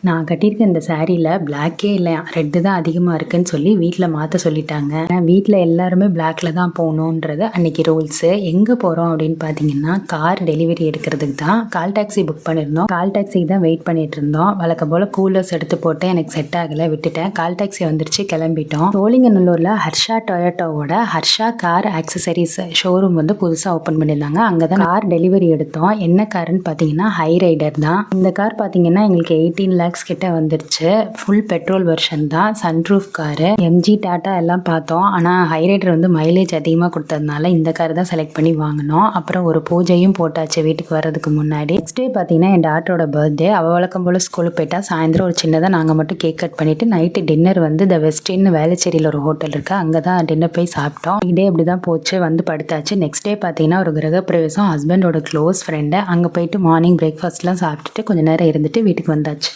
நான் கட்டியிருக்க இந்த சாரியில் பிளாக்கே இல்லை, ரெட்டு தான் அதிகமாக இருக்குன்னு சொல்லி வீட்டில் மாற்ற சொல்லிட்டாங்க. வீட்டில் எல்லாருமே பிளாக்ல தான் போகணுன்றது அன்னைக்கு ரூல்ஸு. எங்கே போகிறோம் அப்படின்னு பார்த்தீங்கன்னா கார் டெலிவரி எடுக்கிறதுக்கு தான். கால் டாக்ஸி புக் பண்ணியிருந்தோம். கால் டாக்ஸிக்கு தான் வெயிட் பண்ணிட்டு இருந்தோம். வழக்கம் போல் கூலர்ஸ் எடுத்து போட்டு எனக்கு செட் ஆகலை, விட்டுட்டேன். கால் டாக்ஸி வந்துருச்சு, கிளம்பிட்டோம். சோழிங்கநல்லூரில் ஹர்ஷா டொயோட்டோவோட ஹர்ஷா கார் ஆக்சசரிஸ் ஷோரூம் வந்து புதுசாக ஓப்பன் பண்ணியிருந்தாங்க. அங்கே தான் கார் டெலிவரி எடுத்தோம். என்ன காருன்னு பார்த்தீங்கன்னா ஹை ரைடர் தான். இந்த கார் பார்த்தீங்கன்னா எங்களுக்கு 18 lakhs கிட்ட வந்துருச்சு. ஃபுல் பெட்ரோல் வெர்ஷன் தான், சன்ரூஃப் காரு. எம்ஜி டாட்டா எல்லாம் பார்த்தோம். ஆனால் ஹை ரைடர் வந்து மைலேஜ் அதிகமாக கொடுத்ததுனால இந்த கார் தான் செலக்ட் பண்ணி வாங்கினோம். அப்புறம் ஒரு பூஜையும் போட்டாச்சு வீட்டுக்கு வர்றதுக்கு முன்னாடி. நெக்ஸ்ட் டே பார்த்தீங்கன்னா என் டாட்டரோட பர்த்டே. அவள் வழக்கம் போல் ஸ்கூலுக்கு போயிட்டா. சாயந்தரம் ஒரு சின்னதாக நாங்கள் மட்டும் கேக் கட் பண்ணிவிட்டு நைட்டு டின்னர் வந்து த வெஸ்டின்னு வேளச்சேரியில் ஒரு ஹோட்டல் இருக்குது, அங்கே தான் டின்னர் போய் சாப்பிட்டோம். டே அப்படி தான் போச்சு, வந்து படுத்தாச்சு. நெக்ஸ்ட் டே பார்த்தீங்கன்னா ஒரு கிரகப்பிரவேசம், ஹஸ்பண்டோட க்ளோஸ் ஃப்ரெண்டு. அங்கே போயிட்டு மார்னிங் பிரேக்ஃபாஸ்ட்லாம் சாப்பிட்டுட்டு கொஞ்சம் நேரம் இருந்துட்டு வீட்டுக்கு வந்தாச்சு.